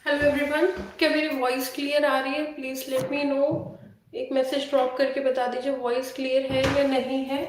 Hello everyone, क्या मेरी voice clear आ रही है? Please let me know. एक मैसेज ड्रॉप करके बता दीजिए वॉइस क्लियर है या नहीं है।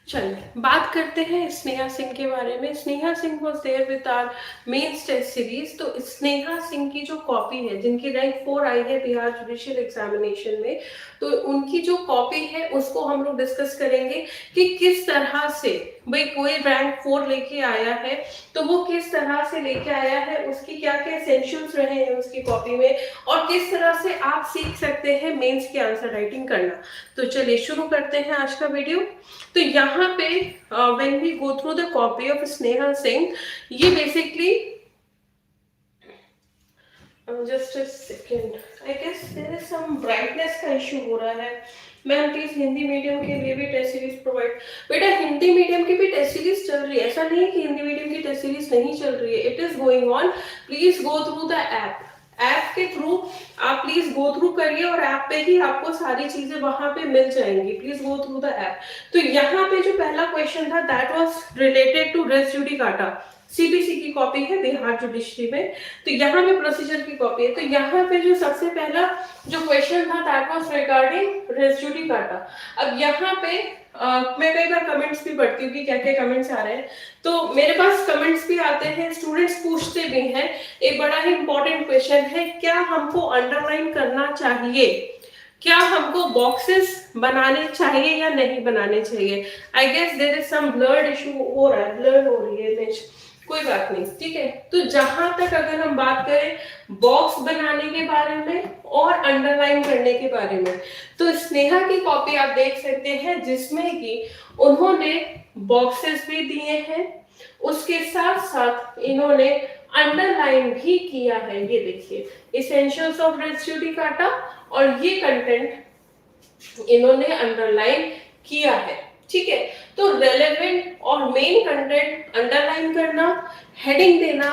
चलिए बात करते हैं स्नेहा सिंह के बारे में। Sneha Singh was there with our mains test series. तो स्नेहा सिंह की जो कॉपी है, जिनकी रैंक 4 आई है बिहार जुडिशियल एग्जामिनेशन में, तो उनकी जो कॉपी है उसको हम लोग डिस्कस करेंगे कि किस तरह से भाई कोई रैंक 4 लेके आया है तो वो किस तरह से लेके आया है, उसकी क्या क्या एसेंशियल्स रहे हैं उसकी कॉपी में, और किस तरह से आप सीख सकते हैं मेंस की आंसर राइटिंग करना। तो चलिए शुरू करते हैं आज का वीडियो। तो यहाँ पे when we go through the copy of Sneha Singh, ये basically just a second, I guess there is some brightness का इशू हो रहा है। मैम प्लीज हिंदी मीडियम के लिए भी टेस्ट सीरीज प्रोवाइड। बेटा हिंदी मीडियम की भी टेस्ट सीरीज चल रही है, ऐसा नहीं है कि हिंदी मीडियम की टेस्ट सीरीज नहीं चल रही है। It is going on. Please go through the app के थ्रू आप प्लीज गो थ्रू करिए, और ऐप पे ही आपको सारी चीजें वहां पे मिल जाएंगी। Please go through the app. तो यहाँ पे जो पहला क्वेश्चन था that was related to res judicata. CBC की कॉपी है बिहार जुडिशरी में। तो यहाँ पे प्रोसीजर की कॉपी है। तो यहाँ पे जो सबसे पहला जो क्वेश्चन था that was regarding res judicata. अब यहाँ पे मैं कई बार कमेंट्स भी पढ़ती हूँ कि क्या क्या कमेंट्स आ रहे हैं। तो मेरे पास कमेंट्स भी आते हैं, स्टूडेंट्स पूछते भी हैं। एक बड़ा ही इंपॉर्टेंट क्वेश्चन है, क्या हमको अंडरलाइन करना चाहिए, क्या हमको बॉक्सेस बनाने चाहिए या नहीं बनाने चाहिए। I guess there is some blurred issue हो रहा है, ब्लर हो रही है इमेज, कोई बात नहीं, ठीक है। तो जहां तक अगर हम बात करें बॉक्स बनाने के बारे में और अंडरलाइन करने के बारे में, तो स्नेहा की कॉपी आप देख सकते हैं जिसमें कि उन्होंने बॉक्सेस भी दिए हैं, उसके साथ साथ इन्होंने अंडरलाइन भी किया है। ये देखिए इसेंशियल्स ऑफ रेस जुडिकाटा, और ये कंटेंट इन्होंने अंडरलाइन किया है, ठीक है। तो रेलेवेंट और मेन कंटेंट अंडरलाइन करना, हेडिंग देना,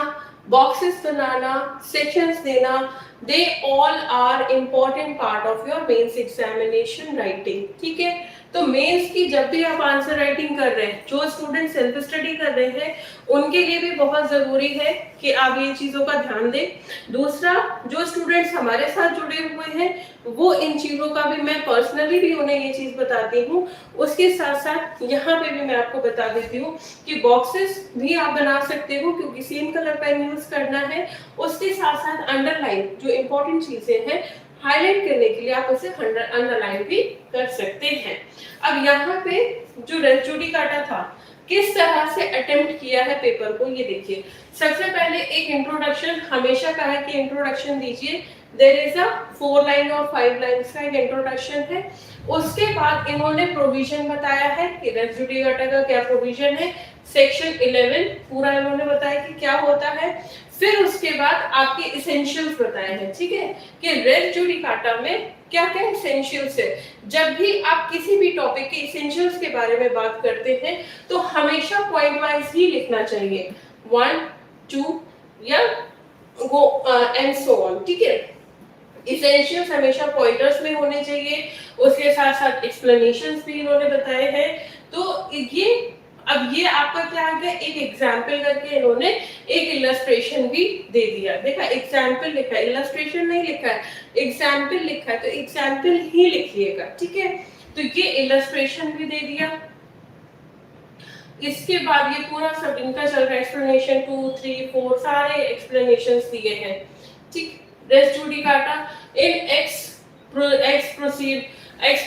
बॉक्सेस बनाना, सेक्शंस देना, they all are important part of your mains examination writing, ठीक है। तो मेंस की जब भी आप आंसर राइटिंग कर रहे हैं, जो स्टूडेंट सेल्फ स्टडी कर रहे हैं उनके लिए भी बहुत जरूरी है कि आप ये चीजों का ध्यान दें। दूसरा, जो स्टूडेंट्स हमारे साथ जुड़े हुए हैं वो इन चीजों का भी, मैं पर्सनली भी उन्हें ये चीज बताती हूँ। उसके साथ साथ यहाँ पे भी मैं आपको बता देती हूँ कि बॉक्सेस भी आप बना सकते हो क्योंकि सेम कलर पेन यूज करना है। उसके साथ साथ अंडरलाइन जो इंपॉर्टेंट चीजें हैं हाईलाइट करने के लिए आप उसे अंडरलाइन भी कर सकते हैं। अब यहाँ पे जो रेस जुडिकाटा था किस तरह से अटेम्प्ट किया है पेपर को, ये देखिए। सबसे पहले एक इंट्रोडक्शन, हमेशा कहा है कि इंट्रोडक्शन दीजिए। देयर इज अ 4 लाइन और 5 लाइन्स का एक इंट्रोडक्शन है। उसके बाद इन्होंने प्रोविजन बताया है कि रेस जुडिकाटा का क्या प्रोविजन है। सेक्शन 11 पूरा इन्होंने बताया कि क्या होता है। फिर उसके बाद आपके इसेंशियल्स बताए हैं, ठीक है, कि रेस जुडिकाटा में क्या क्या इसेंशियल्स है। जब भी आप किसी भी टॉपिक के इसेंशियल्स के बारे में बात करते हैं तो हमेशा पॉइंट वाइज ही लिखना चाहिए, 1 2 या वो एंड सो ऑन, ठीक है। इसेंशियल्स हमेशा पॉइंटर्स में होने चाहिए। उसके साथ साथ एक्सप्लेनेशंस भी इन्होंने बताए हैं। तो ये अब ये आपका क्या आ गया, एक एग्जाम्पल करके इन्होंने एक इलस्ट्रेशन भी दे दिया। देखा, एग्जाम्पल लिखा है, इलस्ट्रेशन नहीं लिखा है, एग्जाम्पल लिखा है, तो एग्जाम्पल ही लिखिएगा, ठीक है। तो ये इलस्ट्रेशन भी दे दिया। इसके बाद ये पूरा सब इनका चल रहा है, एक्सप्लेनेशन 2 3 4 सारे एक्सप्लेनेशंस दिए हैं, ठीक। रेस जुडिकाटा इन एक्स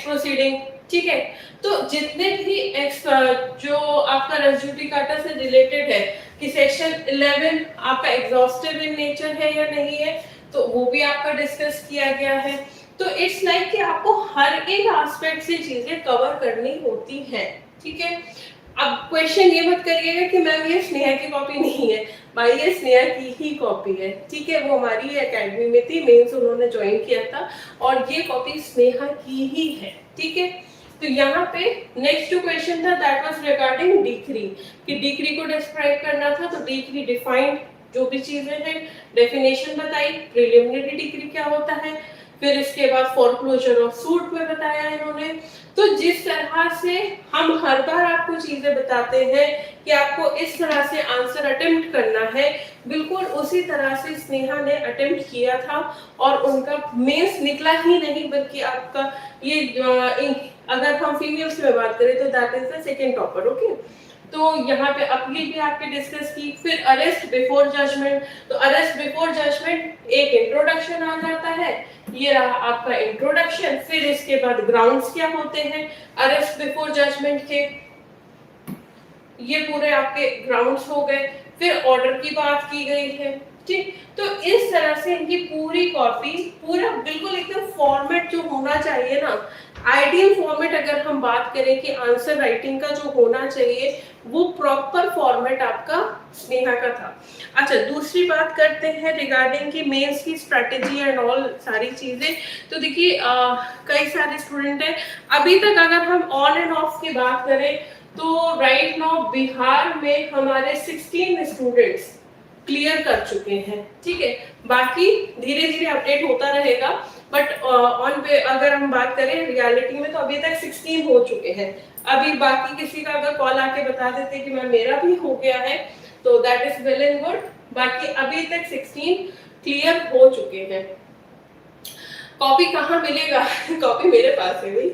प्रोसीडिंग, ठीक है। तो जितने भी एक्स जो आपका रेस जुडिकाटा से रिलेटेड है कि सेक्शन 11 आपका एग्जॉस्टिव इन नेचर है या नहीं है, तो वो भी आपका डिस्कस किया गया है। तो इट्स लाइक कि आपको हर एक एस्पेक्ट से चीजें कवर करनी होती हैं, ठीक है। अब क्वेश्चन ये मत करिएगा कि मैम ये स्नेहा की कॉपी नहीं है। भाई ये स्नेहा की ही कॉपी है, ठीक है। वो हमारी एकेडमी में थी, मेंस उन्होंने ज्वाइन किया था, और ये कॉपी स्नेहा की ही है, ठीक है। तो यहाँ पे नेक्स्ट जो क्वेश्चन था दैट वाज रिगार्डिंग डिक्री, कि डिक्री को डिस्क्राइब करना था। तो डिक्री डिफाइंड जो भी चीजें हैं, डेफिनेशन बताई, प्रिलिमिनरी डिक्री क्या होता है, फिर इसके बाद फोरक्लोजर ऑफ सूट में बताया इन्होंने। तो जिस तरह से हम हर बार आपको चीजें बताते हैं कि आपको इस तरह से आंसर अटेम्प्ट करना है, बिल्कुल उसी तरह से स्नेहा ने अटेम्प्ट किया था और उनका मेंस निकला ही नहीं, बल्कि आपका ये अगर हम फीमेल्स में बात करें तो that is the second topper. Okay, तो यहाँ पे अपील भी आपके डिस्कस की। फिर अरेस्ट बिफोर जजमेंट, तो अरेस्ट बिफोर जजमेंट एक इंट्रोडक्शन आ जाता है, ये रहा आपका इंट्रोडक्शन। फिर इसके बाद ग्राउंड्स क्या होते हैं अरेस्ट बिफोर जजमेंट के, ये पूरे आपके ग्राउंड्स हो गए। फिर ऑर्डर की बात की गई है, ठीक। तो इस तरह से इनकी पूरी कॉपी, पूरा बिल्कुल एकदम फॉर्मेट जो होना चाहिए ना, आइडियल फॉर्मेट अगर हम बात करें कि आंसर राइटिंग का जो होना चाहिए, वो प्रॉपर फॉर्मेट आपका स्नेहा का था। अच्छा, दूसरी बात करते हैं रिगार्डिंग की मेंस की स्ट्रेटेजी एंड ऑल सारी चीजें। तो देखिए कई सारे स्टूडेंट हैं अभी तक, अगर हम ऑन एंड ऑफ की बात करें तो राइट नाउ बिहार में हमारे 16 स्टूडेंट्स क्लियर कर चुके हैं, ठीक है। बाकी धीरे धीरे अपडेट होता रहेगा, बट ऑन पे अगर हम बात करें रियलिटी में तो अभी तक 16 हो चुके हैं। अभी बाकी किसी का अगर कॉल आके बता देते कि मैम मेरा भी हो गया है तो that is well and good. बाकी अभी तक 16 क्लियर हो चुके हैं। कॉपी कहाँ मिलेगा? कॉपी मेरे पास है भाई,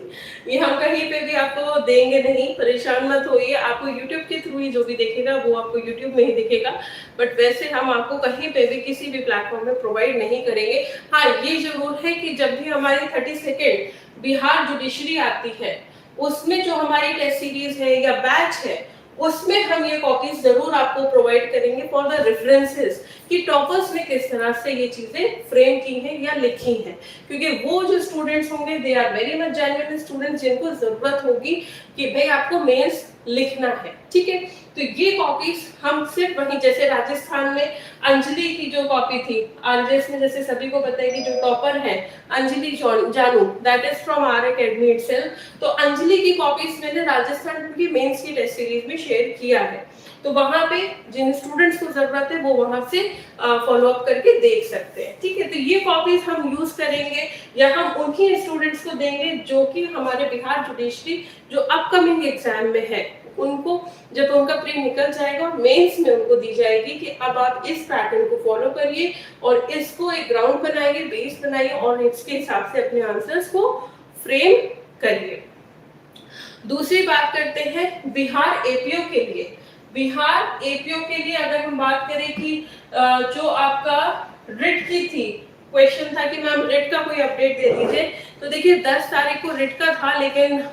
ये हम कहीं पे भी आपको देंगे नहीं, परेशान मत होइए। आपको YouTube के थ्रू ही जो भी देखेगा वो आपको YouTube में ही दिखेगा, बट वैसे हम आपको कहीं पे भी किसी भी प्लेटफॉर्म में प्रोवाइड नहीं करेंगे। हाँ, ये जरूर है कि जब भी हमारी 32nd बिहार जुडिशरी आती है, उसमें जो हमारी टेस्ट सीरीज है या बैच है, उसमें हम ये कॉपीज जरूर आपको प्रोवाइड करेंगे फॉर द रेफरेंसेस, कि टॉपर्स ने किस तरह से ये चीजें फ्रेम की हैं या लिखी हैं। क्योंकि वो जो स्टूडेंट्स होंगे they are very much genuine students, जिनको जरूरत होगी कि भाई आपको मेंस लिखना है, ठीक है। तो ये कॉपीज हम सिर्फ वहीं, जैसे राजस्थान में अंजलि की जो कॉपी थी, आरजेएस में जैसे सभी को पता है कि जो टॉपर है Anjali Jaanu, that is from our academy itself. तो अंजलि की कॉपीज मैंने राजस्थान की मेंस की टेस्ट सीरीज में शेयर किया है, तो वहां पे जिन स्टूडेंट्स को जरूरत है वो वहां से फॉलो अप करके देख सकते हैं, ठीक है। तो ये कॉपीज हम यूज करेंगे या हम उनकी स्टूडेंट्स को देंगे जो कि हमारे बिहार जुडिशरी जो अपकमिंग एग्जाम में है, उनको जब उनका प्री निकल जाएगा मेंस में उनको दी जाएगी कि अब आप इस पैटर्न को फॉलो करिए और इसको एक ग्राउंड बनाइए, बेस बनाइए और इसके हिसाब से अपने आंसर्स को फ्रेम करिए। दूसरी बात करते हैं बिहार एपीओ के लिए। बिहार एपीओ के लिए अगर हम बात करें कि जो आपका रिट की थी, क्वेश्चन था कि मैम रिट का कोई अपडेट दे दीजिए। तो देखिए 10 तारीख को रिट का था, लेकिन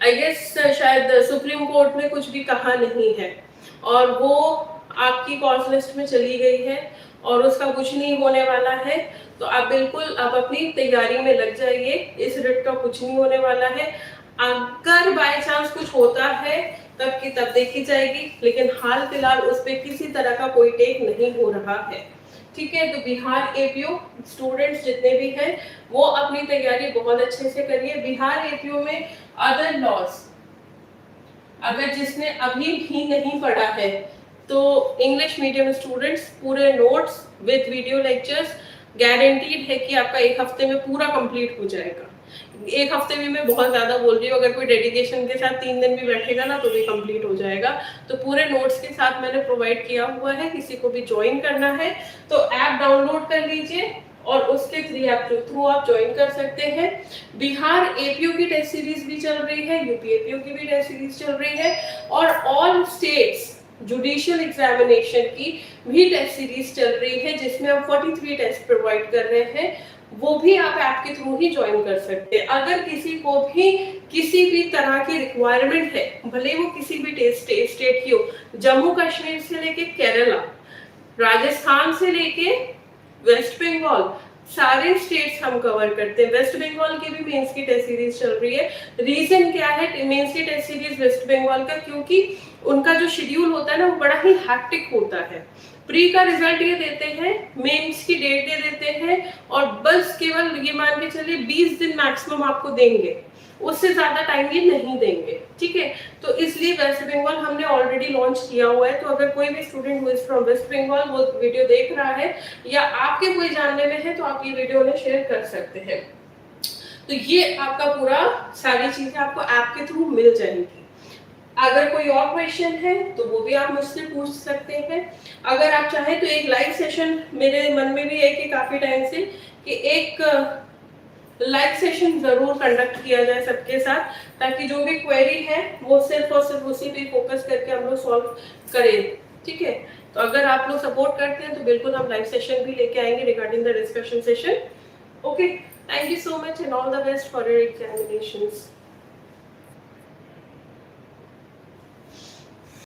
आई गेस शायद सुप्रीम कोर्ट ने कुछ भी कहा नहीं है और वो आपकी कॉल्स लिस्ट में चली गई है और उसका कुछ नहीं होने वाला है। तो आप बिल्कुल आप अपनी तैयारी में लग जाइए, इस रिट का कुछ नहीं होने वाला है। अगर बाय चांस कुछ होता है तब की तब देखी जाएगी, लेकिन हाल फिलहाल उस पर किसी तरह का कोई टेक नहीं हो रहा है, ठीक है। तो बिहार एपीओ स्टूडेंट्स जितने भी हैं वो अपनी तैयारी बहुत अच्छे से करिए। बिहार एपीओ में अदर लॉज अगर जिसने अभी भी नहीं पढ़ा है तो इंग्लिश मीडियम स्टूडेंट्स पूरे notes with video lectures guaranteed है कि आपका एक हफ्ते में पूरा कंप्लीट हो जाएगा। एक हफ्ते भी मैं बहुत ज्यादा बोल रही हूँ, अगर कोई डेडिकेशन के साथ 3 दिन भी बैठेगा ना तो भी कंप्लीट हो जाएगा। तो पूरे नोट्स के साथ मैंने प्रोवाइड किया हुआ है, किसी को भी ज्वाइन करना है तो ऐप डाउनलोड कर लीजिए और उसके थ्रू आप ज्वाइन कर सकते हैं। बिहार एपीओ की टेस्ट सीरीज भी चल रही है, यूपी एपीओ की भी टेस्ट सीरीज चल रही है और ऑल स्टेट्स जुडिशियल एग्जामिनेशन की भी टेस्ट सीरीज चल रही है, जिसमें हम 43 टेस्ट प्रोवाइड कर रहे हैं। वो भी आप ऐप के थ्रू ही ज्वाइन कर सकते हैं। अगर किसी को भी किसी भी तरह की रिक्वायरमेंट है, भले वो किसी भी स्टेट की हो, जम्मू कश्मीर से लेके केरला, राजस्थान से लेके वेस्ट बंगाल, सारे स्टेट्स हम कवर करते हैं। वेस्ट बंगाल की भी मेंस की टेस्ट सीरीज चल रही है। रीजन क्या है मेंस की टेस्ट सीरीज वेस्ट बंगाल का? क्योंकि उनका जो शेड्यूल होता है ना वो बड़ा ही हैक्टिक होता है। प्री का रिजल्ट ये देते हैं, मेंस की डेट दे देते हैं और बस केवल ये मान के चलिए 20 दिन मैक्सिमम आपको देंगे। उससे ज्यादा टाइम ये नहीं देंगे, ठीक है। तो इसलिए वेस्ट बंगाल हमने ऑलरेडी लॉन्च किया हुआ है। तो अगर कोई भी स्टूडेंट हुई फ्रॉम वेस्ट बंगाल वो वीडियो देख रहा है या आपके कोई जानने में है तो आप ये वीडियो उन्हें शेयर कर सकते हैं। तो ये आपका पूरा सारी चीजें आपको ऐप के थ्रू मिल जाएंगी। अगर कोई और क्वेश्चन है तो वो भी आप मुझसे पूछ सकते हैं। अगर आप चाहें तो एक लाइव सेशन मेरे मन में भी है कि काफी टाइम से कि एक लाइव सेशन जरूर कंडक्ट किया जाए सबके साथ, ताकि जो भी क्वेरी है वो सिर्फ और सिर्फ उसी पे फोकस करके हम लोग सॉल्व करें, ठीक है। तो अगर आप लोग सपोर्ट करते हैं तो बिल्कुल हम लाइव सेशन भी लेके आएंगे regarding the discussion session. Okay, thank you so much and all the best for your examinations.